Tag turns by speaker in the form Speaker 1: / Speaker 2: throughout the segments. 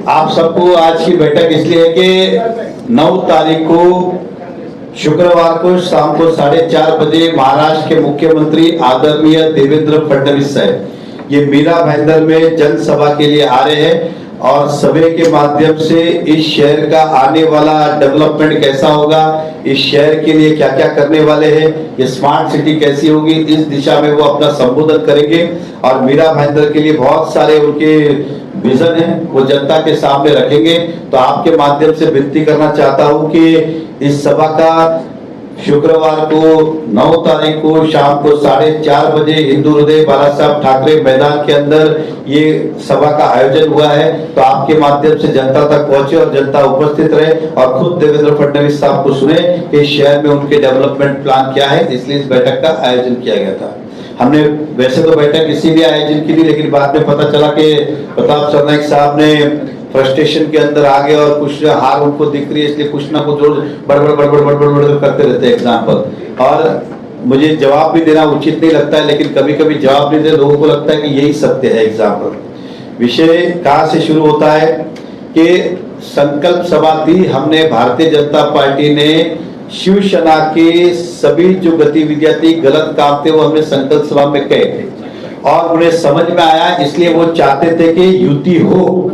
Speaker 1: आप सबको आज की बैठक इसलिए है कि 9 तारीख को शुक्रवार को शाम को 4:30 बजे महाराष्ट्र के मुख्यमंत्री आदरणीय देवेंद्र फडणवीस साहब ये मीरा भाईंदर में जनसभा के लिए आ रहे हैं और सभा के माध्यम से इस शहर का आने वाला डेवलपमेंट कैसा होगा, इस शहर के लिए क्या क्या करने वाले हैं, ये स्मार्ट सिटी कैसी होगी, इस दिशा में वो अपना संबोधन करेंगे। और मीरा भाईंदर के लिए बहुत सारे उनके विजन है वो जनता के सामने रखेंगे। तो आपके माध्यम से विनती करना चाहता हूं कि इस सभा का शुक्रवार को 9 तारीख को शाम को 4:30 बजे हिंदू हृदय बाला साहब ठाकरे मैदान के अंदर ये सभा का आयोजन हुआ है। तो आपके माध्यम से जनता तक पहुंचे और जनता उपस्थित रहे और खुद देवेंद्र फडणवीस साहब को सुने कि शहर में उनके डेवलपमेंट प्लान क्या है, इसलिए इस बैठक का आयोजन किया गया था। हमने वैसे तो बैठक इसीलिए आयोजन की थी, लेकिन बाद में पता चला कि प्रताप सरनाइक साहब ने फ्रस्ट्रेशन के अंदर आ गए और कुछ हार उनको दिख रही है, इसलिए कुछ ना कुछ रोज बड़बड़ करते रहते हैं एग्जाम पर। और मुझे जवाब भी देना उचित नहीं लगता है, लेकिन कभी कभी जवाब नहीं दे, लोगों को लगता है कि यही सत्य है एग्जाम पर। विषय कहाँ से शुरू होता है कि संकल्प सभा थी, हमने भारतीय जनता पार्टी ने शिवसेना के सभी जो गतिविधियां थी, गलत काम थे, वो हमने संकल्प सभा में कहे थे और उन्हें समझ में आया, इसलिए वो चाहते थे कि युति हो।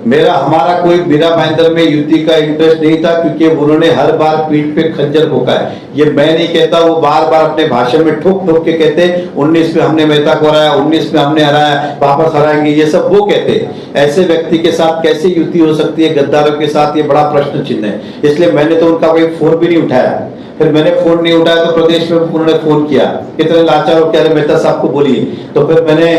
Speaker 1: हमारा कोई मीरा भाईंदर में युति का इंटरेस्ट नहीं था, क्योंकि उन्होंने हर बार पीठ पे खंजर भोंका है। ये मैं नहीं कहता, वो बार बार अपने भाषण में ठोक ठोक के कहते 19 में हमने मेहता को हराया, 19 में हमने हराया, वापस हराएंगे, ये सब वो कहते। ऐसे व्यक्ति के साथ कैसे युति हो सकती है गद्दारों के साथ, ये बड़ा प्रश्न चिन्ह है। इसलिए मैंने तो उनका कोई फोन भी नहीं उठाया। फिर मैंने फोन नहीं उठाया तो प्रदेश में उन्होंने फोन किया, कितने लाचार हो, क्या मेहता साहब को बोलिए। तो फिर मैंने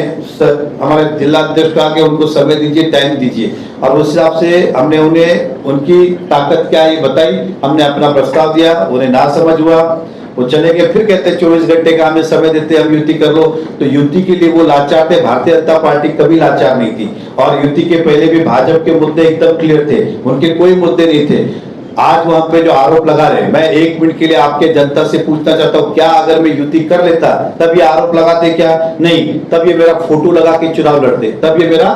Speaker 1: हमारे जिला अध्यक्ष को आके उनको समय दीजिए, टाइम दीजिए, और उस हिसाब से हमने उन्हें उनकी ताकत क्या है बताई, हमने अपना प्रस्ताव दिया, उन्हें ना समझ हुआ, वो चले गए। फिर कहते 24 घंटे का हमें समय देते, हम युति कर लो। तो युति के लिए वो लाचार थे, भारतीय जनता पार्टी कभी लाचार नहीं थी। और युति के पहले भी भाजपा के मुद्दे एकदम क्लियर थे, उनके कोई मुद्दे नहीं थे। आज वहां पे जो आरोप लगा रहे, मैं 1 मिनट के लिए आपके जनता से पूछना चाहता हूं, क्या अगर मैं युति कर लेता तब ये आरोप लगाते क्या? नहीं, तब ये मेरा फोटो लगा के चुनाव लड़ते, तब ये मेरा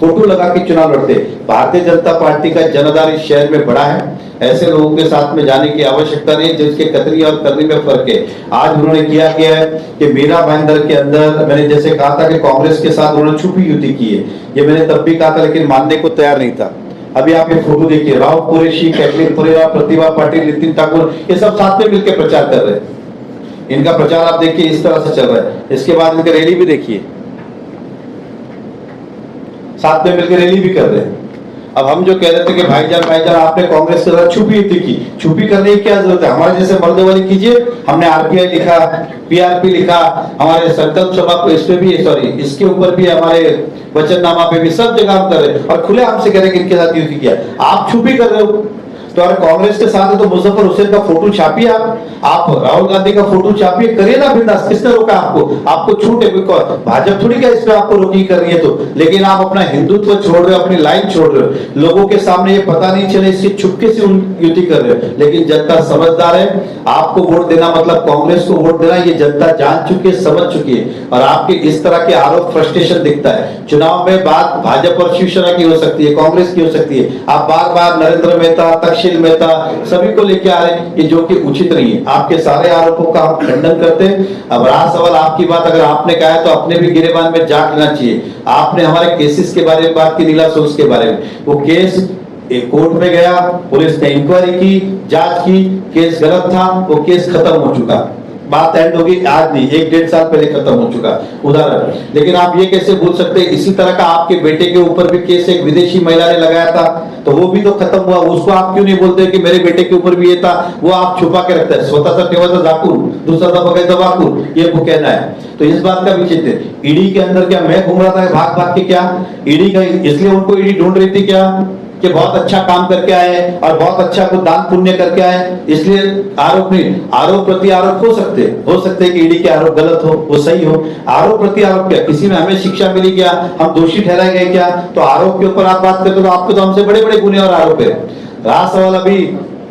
Speaker 1: फोटो लगा के चुनाव लड़ते। भारतीय जनता पार्टी का जनाधार इस शहर में बड़ा है, ऐसे लोगों के साथ में जाने की आवश्यकता नहीं, जिसके कतरी और करनी में फर्क है। आज उन्होंने किया क्या है कि मीरा भाईंदर के अंदर, मैंने जैसे कहा था कि कांग्रेस के साथ उन्होंने छुपी युति की है, ये मैंने तब भी कहा था, लेकिन मानने को तैयार नहीं था। अभी आप ये फोटो देखिए, राव कुरैशी, कैथलीन पुरेरा, प्रतिभा पाटिल, नितिन ठाकुर, ये सब साथ में मिलकर प्रचार कर रहे हैं। इनका प्रचार आप देखिए इस तरह से चल रहा है। इसके बाद इनका रैली भी देखिए, साथ में मिलकर रैली भी कर रहे हैं। अब हम जो कह रहे थे कि भाईजान आपने कांग्रेस के साथ छुपी युति की, छुपी करने की क्या जरूरत है? हमारे जैसे मर्द वाली कीजिए। हमने आरपीआई लिखा, पीआरपी लिखा, हमारे संकल्प सभा को इस पे भी, सॉरी इसके ऊपर भी, हमारे वचननामा पे भी, सब जगह हम कर रहे हैं और खुले हमसे कह रहे कि इनके साथ युति किया। आप छुपी कर रहे हो। तो अगर कांग्रेस के साथ है तो मुजफ्फर हुसैन का फोटो छापिए, आप राहुल गांधी का फोटो छापिए, करिए ना बिंदास। किसने रोका आपको छूट है, भाजपा थोड़ी क्या इसमें आपको रोकी कर रही है। तो लेकिन आप अपना हिंदुत्व छोड़ रहे हो, अपनी लाइन छोड़ रहे हो, लोगों के सामने ये पता नहीं चले, इसकी चुपके से युति कर रहे हो। लेकिन जनता समझदार है, आपको वोट देना मतलब कांग्रेस को वोट देना, ये जनता जान चुकी है, समझ चुकी है। और आपके इस तरह के आरोप, फ्रस्ट्रेशन दिखता है। चुनाव में बात भाजपा और शिवसेना की हो सकती है, कांग्रेस की हो सकती है, आप बार बार नरेंद्र मेहता, तक्षशिल मेहता, सभी को लेके आ रहे हैं, ये जो कि उचित नहीं है। आपके सारे आरोपों का हम खंडन करते हैं। अब रहा सवाल आपकी बात, अगर आपने कहा है तो अपने भी गिरेबान में जांच लेना चाहिए। आपने हमारे केसेस के बारे में बात की, नीला सोर्स के बारे में, वो केस एक कोर्ट में गया, पुलिस ने इंक्वायरी की, जांच की, केस गलत था, वो केस खत्म हो चुका, बात एंड होगी, आज नहीं 1-1.5 साल पहले खत्म हो चुका उदाहरण। लेकिन आप ये कैसे भूल सकते हैं, इसी तरह का आपके बेटे के ऊपर भी केस एक विदेशी महिला ने लगाया था, तो वो भी तो खत्म हुआ। उसको आप क्यों नहीं बोलते कि मेरे बेटे के ऊपर भी ये था? वो आप छुपा के रखते हैं, स्वतः ठेवाचा झाकून, दूसरा था बगैर वाकून, ये वो कहना है। तो इस बात का भी चिंता है। ईडी के अंदर क्या मैं घूम रहा था भाग भाग के? क्या ईडी का, इसलिए उनको ईडी ढूंढ रही थी क्या कि बहुत अच्छा काम करके आए और बहुत अच्छा कुछ दान पुण्य करके आए, इसलिए आरोप नहीं। आरोप प्रति आरोप हो सकते हैं कि ईडी के आरोप गलत हो, वो सही हो। आरोप प्रति आरोप क्या, किसी में हमें शिक्षा मिली क्या, हम दोषी ठहराए गए क्या? तो आरोप के ऊपर आप बात करते हो तो आपको तो हमसे बड़े बड़े गुने और आरोप है। रहा सवाल अभी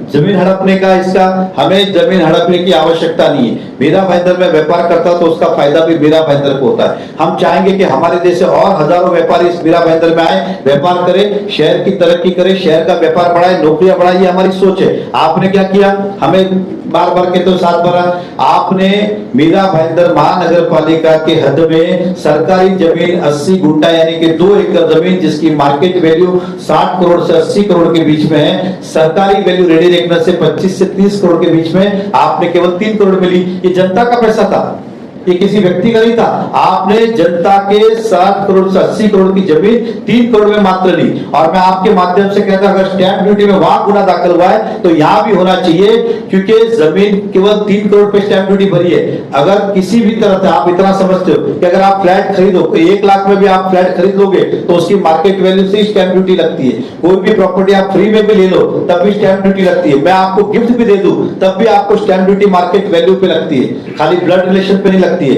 Speaker 1: जमीन हड़पने का इसका हमें जमीन हड़पने की आवश्यकता नहीं है। मीरा भाईंदर में व्यापार करता तो उसका फायदा भी मीरा भाईंदर को होता है। हम चाहेंगे कि हमारे देश से और हजारों व्यापारी इस मीरा भाईंदर में आए, व्यापार करें, शहर की तरक्की करें, शहर का व्यापार बढ़ाए, नौकरियां बढ़ाए, ये हमारी सोच है। आपने क्या किया, हमें बार बार कहते हो 7 बार, आपने मीरा भाईंदर महानगर पालिका के हद में सरकारी जमीन 80 गुंठा यानी कि 2 एकड़ जमीन जिसकी मार्केट वैल्यू 60 करोड़ से 80 करोड़ के बीच में है, सरकारी वैल्यू रेडी रेकनर से 25 से 30 करोड़ के बीच में, आपने केवल 3 करोड़ मिली। ये जनता का पैसा था, ये किसी व्यक्ति का नहीं था। आपने जनता के 60 करोड़ से 80 करोड़ की जमीन 3 करोड़ में मात्र ली। और मैं आपके माध्यम से कहता, अगर स्टैंप ड्यूटी में वहां गुना दाखिल हुआ है तो यहां भी होना चाहिए, क्योंकि जमीन केवल 3 करोड़ पे स्टैंप ड्यूटी भरी है। अगर किसी भी तरह से आप इतना समझते हो कि अगर आप फ्लैट खरीदो तो 1 लाख में भी आप फ्लैट खरीद लोगे तो उसकी मार्केट वैल्यू से स्टैंप ड्यूटी लगती है। कोई भी प्रॉपर्टी आप फ्री में भी ले लो तब भी स्टैंप ड्यूटी लगती है। मैं आपको गिफ्ट भी दे दूं तब भी आपको स्टैंप ड्यूटी मार्केट वैल्यू पे लगती है, खाली ब्लड रिलेशन पे नहीं लगती है।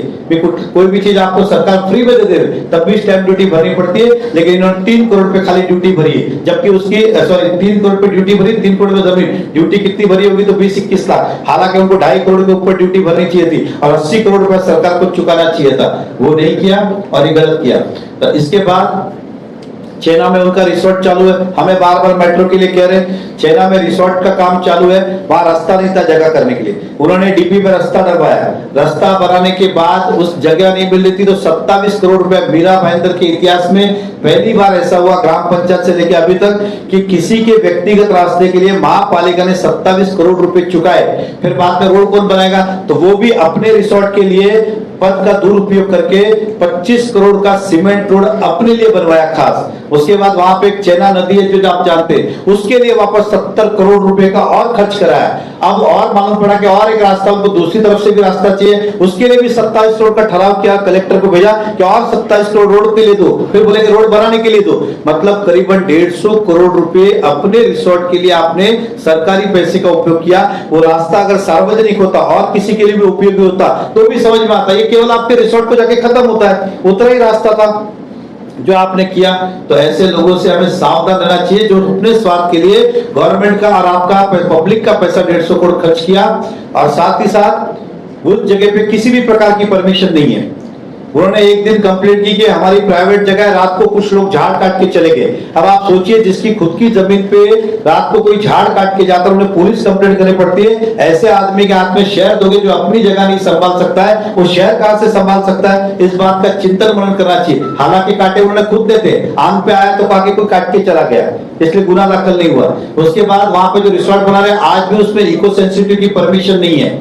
Speaker 1: कोई भी चीज आपको सरकार फ्री में दे दे तब भी स्टैंप ड्यूटी भरनी पड़ती है, लेकिन इन्होंने 3 करोड़ पे खाली ड्यूटी भरी है, जबकि उसकी 3 करोड़ पे ड्यूटी भरी, 3 करोड़ में जमीन, ड्यूटी कितनी भरी होगी तो 20-21 लाख। हालांकि उनको 2.5 करोड़ के ऊपर ड्यूटी भरनी चाहिए थी और 80 करोड़ रुपया सरकार को चुकाना चाहिए था, वो नहीं किया और ये गलत किया। तो इसके बाद चेना में उनका रिसोर्ट चालू है, हमें बार बार मेट्रो के लिए कह रहे हैं, चेना में रिसोर्ट का काम चालू है, वहां रास्ता नहीं था जगह करने के लिए, उन्होंने डीपी में रास्ता डलवाया, रास्ता बनाने के बाद उस जगह नहीं मिल रही थी तो 27 करोड़ रुपए मीरा भाईंदर के इतिहास में पहली बार ऐसा हुआ ग्राम पंचायत से लेकर अभी तक कि किसी के व्यक्तिगत रास्ते के लिए महापालिका ने 27 करोड़ रुपए चुकाए। फिर बाद में रोड कौन बनाएगा, तो वो भी अपने रिसोर्ट के लिए पद का दुरुपयोग करके 25 करोड़ का सीमेंट रोड अपने लिए बनवाया खास। उसके बाद वहां पे एक चेना नदी है जो आप जानते हैं, उसके लिए वापस 70 करोड़ रुपए का और खर्च कराया। अब और मालूम पड़ा कि और एक रास्ता उनको दूसरी तरफ से भी रास्ता चाहिए, उसके लिए भी 27 करोड़ का ठहराव किया, कलेक्टर को भेजा कि और 27 करोड़ रोड के लिए दो, फिर बोले कि रोड बनाने के लिए दो। मतलब करीबन 150 करोड़ रुपए अपने रिसोर्ट के लिए आपने सरकारी पैसे का उपयोग किया। वो रास्ता अगर सार्वजनिक होता और किसी के लिए भी उपयोगी होता तो भी समझ में आता, ये केवल आपके रिसोर्ट को जाके खत्म होता है, उतना ही रास्ता था जो आपने किया। तो ऐसे लोगों से हमें सावधान रहना चाहिए जो अपने स्वार्थ के लिए गवर्नमेंट का और आपका पब्लिक का पैसा 150 करोड़ खर्च किया और साथ ही साथ उस जगह पे किसी भी प्रकार की परमिशन नहीं है। उन्होंने एक दिन कंप्लेंट की कि हमारी प्राइवेट जगह है, रात को कुछ लोग झाड़ काट के चले गए। अब आप सोचिए जिसकी खुद की जमीन पे रात को कोई झाड़ काट के जाता है उन्हें पुलिस कंप्लेंट करनी पड़ती है। ऐसे आदमी के हाथ में शहर दोगे जो अपनी जगह नहीं संभाल सकता है, वो शहर कहां से संभाल सकता है? इस बात का चिंतन मनन करना चाहिए। हालांकि काटे उन्होंने खुद देते, आंग पे आया तो काके कोई काट के चला गया, इसलिए गुना दाखिल नहीं हुआ। उसके बाद वहां पे जो रिसोर्ट बना रहे आज भी उसमें इको सेंसिटिव की परमिशन नहीं है,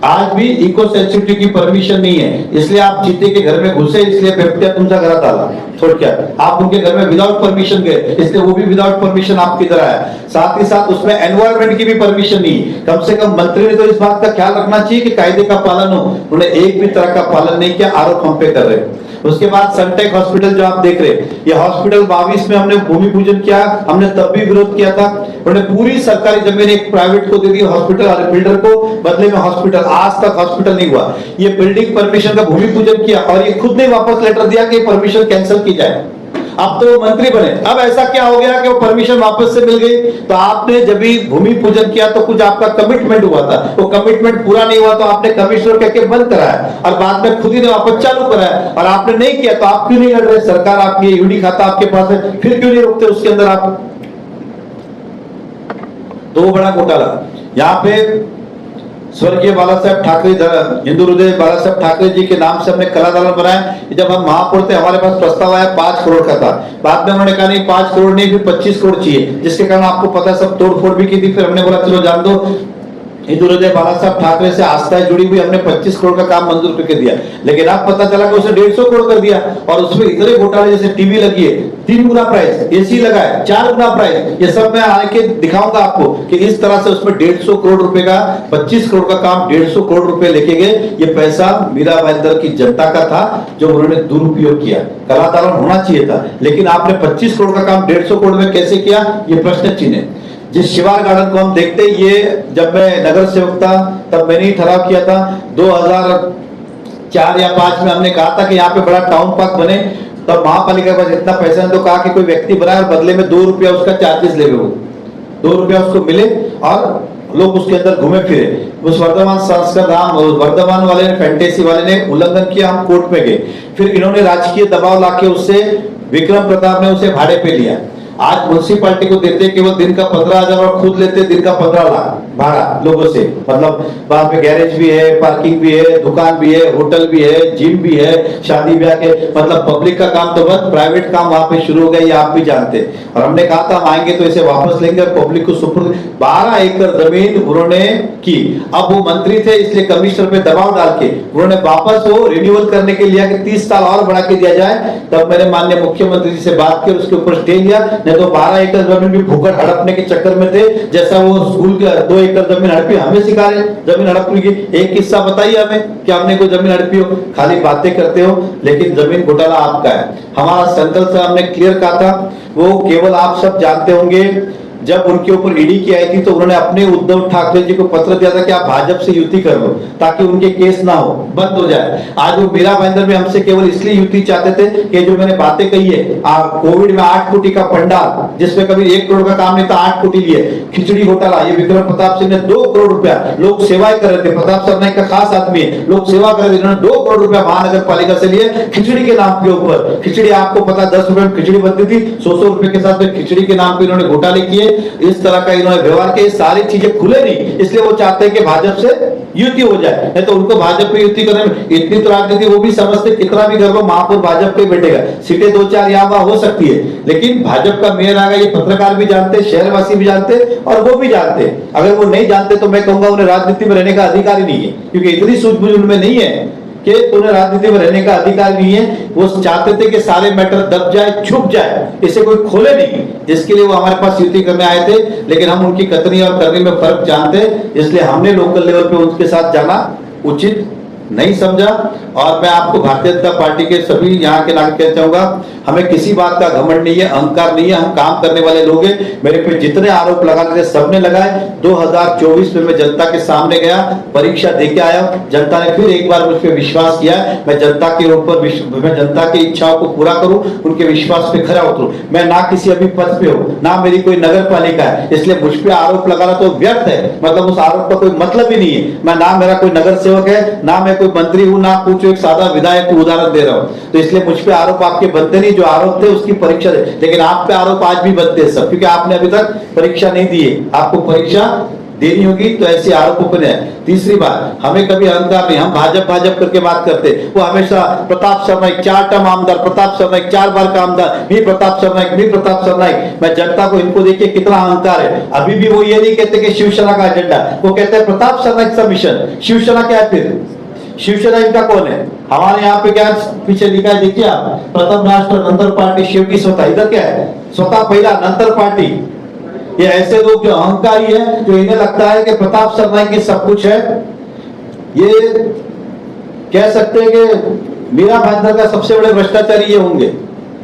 Speaker 1: आज भी इको सेंसिटिव की परमिशन नहीं है। इसलिए आप जीते के घर में घुसे, इसलिए व्यक्ति तुमचा घर डाला छोड़ क्या, आप उनके घर में विदाउट परमिशन गए, इसलिए वो भी विदाउट परमिशन आपकी तरह है। साथ ही साथ उसमें एनवायरमेंट की भी परमिशन नहीं। कम से कम मंत्री ने तो इस बात का ख्याल रखना चाहिए कि कायदे का पालन हो, उन्होंने एक भी तरह का पालन नहीं किया, आरोप हम पे कर रहे हैं। उसके बाद सनटेक हॉस्पिटल जो आप देख रहे हैं, ये हॉस्पिटल 22 में हमने भूमि पूजन किया, हमने तब भी विरोध किया था। उन्होंने पूरी सरकारी जमीन एक प्राइवेट को दे दी हॉस्पिटल और बिल्डर को, बदले में हॉस्पिटल, आज तक हॉस्पिटल नहीं हुआ। ये बिल्डिंग परमिशन का भूमि पूजन किया और ये खुद ने वापस लेटर दिया कि परमिशन कैंसिल की जाए। अब तो मंत्री बने, अब ऐसा क्या हो गया कि वो परमिशन वापस से मिल गई? तो आपने जब भी भूमि पूजन किया तो कुछ आपका कमिटमेंट हुआ था, वो कमिटमेंट पूरा नहीं हुआ तो आपने कमिश्नर कहकर बंद कराया और बाद में खुद ही ने वापस चालू कराया। और आपने नहीं किया तो आप क्यों नहीं लड़ रहे? सरकार आपकी, यूडी खाता आपके पास है, फिर क्यों नहीं रोकते उसके अंदर आप? दो बड़ा घोटाला यहाँ पे स्वर्गीय बाला साहब ठाकरे, हिंदू हृदय बाला साहब ठाकरे जी के नाम से हमने कला दालन बनाया। जब हम महापौर थे हमारे पास प्रस्ताव आया 5 करोड़ का था, बाद में उन्होंने कहा नहीं 5 करोड़ नहीं फिर 25 करोड़ चाहिए, जिसके कारण आपको पता है सब तोड़फोड़ भी की थी। फिर हमने बोला चलो जान दो, हिंदू हृदय बाला साहब ठाकरे से आस्था जुड़ी हुई, हमने 25 करोड़ का काम मंजूर करके दिया। लेकिन अब पता चला कि उसे 150 करोड़ कर दिया और उसमें इतने घोटाले, जैसे टीवी लगी है 3 गुना प्राइस, एसी लगा है 4 गुना प्राइस, ये सब मैं आके दिखाऊंगा आपको कि इस तरह से उसमें 150 करोड़ रुपए का, 25 करोड़ का काम 150 करोड़ रुपए लेके गए। ये पैसा मीरा भाईंदर की जनता का था जो उन्होंने दुरुपयोग किया। कलादालन होना चाहिए था, लेकिन आपने 25 करोड़ का काम 150 करोड़ में कैसे किया, ये प्रश्न चिन्ह है। जिस शिवार गार्डन को हम देखते, ये जब मैं नगर सेवक था तब मैंने ही ठहराव किया था 2004 या 5 में, हमने कहा था कि यहाँ पे बड़ा टाउन पार्क बने। तब महापालिका के पास इतना पैसा नहीं तो कहा कि कोई व्यक्ति बनाए और बदले में 2 रुपया उसका चार्जेस ले वो। ₹2 उसको मिले और लोग उसके अंदर घूमे फिरे। उस वर्धमान संस्कृत धाम वर्धमान वाले ने, फैंटेसी वाले ने उल्लंघन किया, हम कोर्ट में गए। फिर इन्होंने राजकीय दबाव लाके उससे विक्रम प्रताप ने उसे भाड़े पे लिया। आज म्युनिसिपैलिटी को देते केवल दिन का 15,000 और खुद लेते दिन का 15 लाख भाड़ा लोगों से। मतलब वहां पे गैरेज भी है, पार्किंग भी है, दुकान भी है, होटल भी है, जिम भी है, शादी ब्याह के, मतलब पब्लिक का काम तो बस, प्राइवेट काम वहां पे शुरू हो गया, ये आप भी जानते। और हमने कहा था हम आएंगे तो इसे वापस लेंगे और पब्लिक को सुपुर्द। 12 एकड़ जमीन उन्होंने की। अब वो मंत्री थे इसलिए कमिश्नर पे दबाव डाल के उन्होंने वापस वो रिन्यूअल करने के लिए कि 30 साल और बढ़ा के दिया जाए। तब मैंने माननीय मुख्यमंत्री जी से बात की, उसके ऊपर स्टे लिया। नहीं तो 12 एकड़ जमीन भी भूखट हड़पने के चक्कर में थे, जैसा वो स्कूल के 2 एकड़ जमीन हड़पी, हमें सिखा रहे जमीन हड़पने की। एक किस्सा बताइए हमें कि हमने कोई जमीन हड़पी हो। खाली बातें करते हो, लेकिन जमीन घोटाला आपका है। हमारा सेंट्रल साहब ने क्लियर कहा था, वो केवल आप सब जानते होंगे, जब उनके ऊपर ईडी की आई थी तो उन्होंने अपने उद्धव ठाकरे जी को पत्र दिया था कि आप भाजपा से युति कर लो ताकि उनके केस ना हो, बंद हो जाए। आज वो मीरा भाईंदर में हमसे केवल इसलिए युति चाहते थे कि जो मैंने बातें कही है, कोविड में 8 कोटी का पंडाल जिसमें कभी 1 करोड़ का काम नहीं था, 8 कोटी लिए। खिचड़ी घोटाला, ये विक्रम प्रताप सिंह ने 2 करोड़ रुपया, लोग सेवाएं कर रहे थे, प्रताप सरनाईक का खास आदमी है, लोग सेवा कर रहे थे, इन्होंने 2 करोड़ रुपया महानगर पालिका से लिए खिचड़ी के नाम के ऊपर। खिचड़ी आपको पता 10 रुपए में खिचड़ी बनती थी, 100 रुपए के साथ में खिचड़ी के नाम पे इन्होंने घोटाले किए। इस तरह का इन्होंने व्यवहार किया, सारी चीजें खुले नहीं, इसलिए वो चाहते हैं कि भाजपा से युति हो जाए। नहीं तो उनको भाजपा में युति करने में इतनी तो राजनीति, वो भी समझते कितना भी कर लो महापौर भाजपा पे बैठेगा, सीटें 2-4 यहाँ वहां हो सकती है, लेकिन भाजपा का मेयर आएगा, ये पत्रकार भी जानते, शहरवासी भी जानते और वो भी जानते। अगर वो नहीं जानते तो मैं कहूंगा उन्हें राजनीति में रहने का अधिकार ही नहीं है, क्योंकि इतनी सूझबूझ उनमें नहीं है कि उन्हें राजनीति में रहने का अधिकार नहीं है। वो चाहते थे कि सारे मैटर दब जाए, छुप जाए, इसे कोई खोले नहीं, जिसके लिए वो हमारे पास युति करने आए थे। लेकिन हम उनकी कथनी और करने में फर्क जानते, इसलिए हमने लोकल लेवल पे उनके साथ जाना उचित नहीं समझा। और मैं आपको भारतीय जनता पार्टी के सभी यहाँ के नागरिक कहना चाहूंगा, हमें किसी बात का घमंड नहीं है, अहंकार नहीं है, हम काम करने वाले लोग हैं। मेरे पे जितने आरोप लगाने थे सबने लगाए। 2024 में मैं जनता के सामने गया, परीक्षा देके आया, जनता ने फिर एक बार मुझ पर विश्वास किया। मैं जनता के ऊपर, मैं जनता की इच्छाओं को पूरा करूं, उनके विश्वास पे खरा उतरूं। मैं ना किसी अभी पद पे हूं, ना मेरी कोई नगर पालिका है, इसलिए मुझ पे आरोप लगाना तो व्यर्थ है, मतलब उस आरोप का कोई मतलब ही नहीं है। मैं ना मेरा कोई नगर सेवक है, ना मैं कोई मंत्री हूं, ना कुछ एक सादा विधायक को उदाहरण दे रहा हूं, तो इसलिए मुझ पे आरोप आपके बनते नहीं। जो आरोप थे उसकी परीक्षा दे, लेकिन आप पे आरोप आज भी बनते हैं सब, क्योंकि आपने अभी तक परीक्षा नहीं दी है, आपको परीक्षा देनी होगी, तो ऐसे आरोपों पर है। तीसरी बात, हमें कभी अहंकार नहीं, हम भाजपा करके बात करते। वो हमेशा प्रताप सरनाईक 4 टर्म आमदार, प्रताप सरनाईक 4 बार का आमदार, भी प्रताप सरनाईक, भी प्रताप सरनाईक। मैं जनता को, इनको देखिए कितना अहंकार है। अभी भी वो ये नहीं कहते कि शिवसेना का एजेंडा, वो कहते हैं प्रताप सरनाईक का मिशन। शिवसेना क्या है फिर? शिवसेना इनका कौन है? हमारे यहाँ पे क्या पीछे लिखा है, देखिए आप, प्रथम राष्ट्र नंतर पार्टी शेवटी स्वतः। इधर क्या है? स्वतः पहला नंतर पार्टी। ये ऐसे लोग जो अहंकारी है, जो इन्हें लगता है कि प्रताप सरनाईक की सब कुछ है। ये कह सकते हैं कि मीरा भाईंदर का सबसे बड़े भ्रष्टाचारी ये होंगे,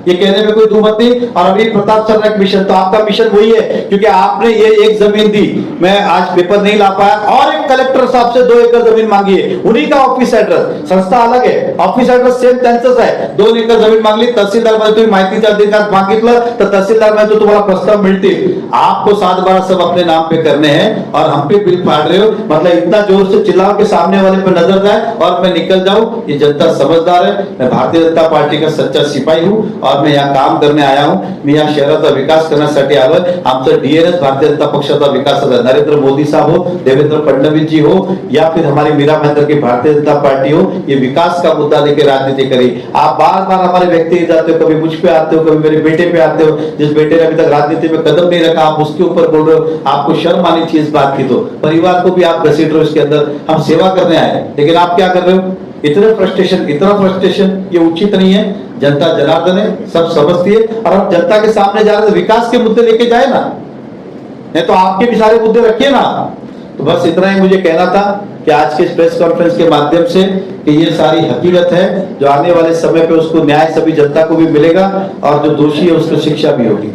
Speaker 1: ये कहने में कोई दो मत नहीं। और अभी प्रताप सरनाईक मिशन, तो आपका मिशन वही है, क्योंकि आपने ये एक जमीन दी, मैं आज पेपर नहीं ला पाया, और एक कलेक्टर साहब से 2 एकड़ जमीन मांगी है, उन्हीं का ऑफिस एड्रेस, संस्था अलग है, ऑफिस एड्रेस सेम त्यांचंच आहे। 2 एकड़ जमीन मागली, तहसीलदार मध्ये तुम्ही माहितीचा अधिकार मागितलं तर तहसीलदार मध्ये तो तुम्हाला प्रस्ताव मिळतील। आपको 7-12 सब अपने नाम पे करने हैं और हम पे बिल फाड़ रहे हो। मतलब इतना जोर से चिल्लाओ कि सामने वाले पे नजर जाए और मैं निकल जाऊं। ये जनता समझदार है। मैं भारतीय जनता पार्टी का सच्चा सिपाही हूं और मैं यहाँ काम करने आया हूं। मी या शहराचा विकास करण्यासाठी आलोय। आमचं डीएनएस भारतीय जनता पक्षाचा विकासाचा, नरेंद्र मोदी साहब हो, देवेंद्र फडणवीस जी हो, या फिर हमारी मीरा भाईंदर की भारतीय जनता पार्टी हो, ये विकास का मुद्दा लेकर राजनीति करी। आप बार-बार हमारे व्यक्ति जाते हो, कभी मुझ पे आते हो, कभी मेरे बेटे पे आते हो। जिस बेटे ने अभी तक राजनीति में कदम नहीं रखा, आप उसके ऊपर बोल रहे हो। आपको शर्म आनी चाहिए इस बात की। तो परिवार को भी आप घसीट रहे हो इसके अंदर। हम सेवा करने आए, लेकिन आप क्या कर रहे हो? इतना फ्रस्ट्रेशन, ये उचित नहीं है। जनता जनार्दन है, सब समझती है, और हम जनता के सामने जा रहे हैं, विकास के मुद्दे लेके जाए ना, नहीं तो आपके भी सारे मुद्दे रखिए ना। तो बस इतना ही मुझे कहना था कि आज के प्रेस कॉन्फ्रेंस के माध्यम से कि ये सारी हकीकत है, जो आने वाले समय पे उसको न्याय सभी जनता को भी मिलेगा और जो दोषी है उसको शिक्षा भी होगी।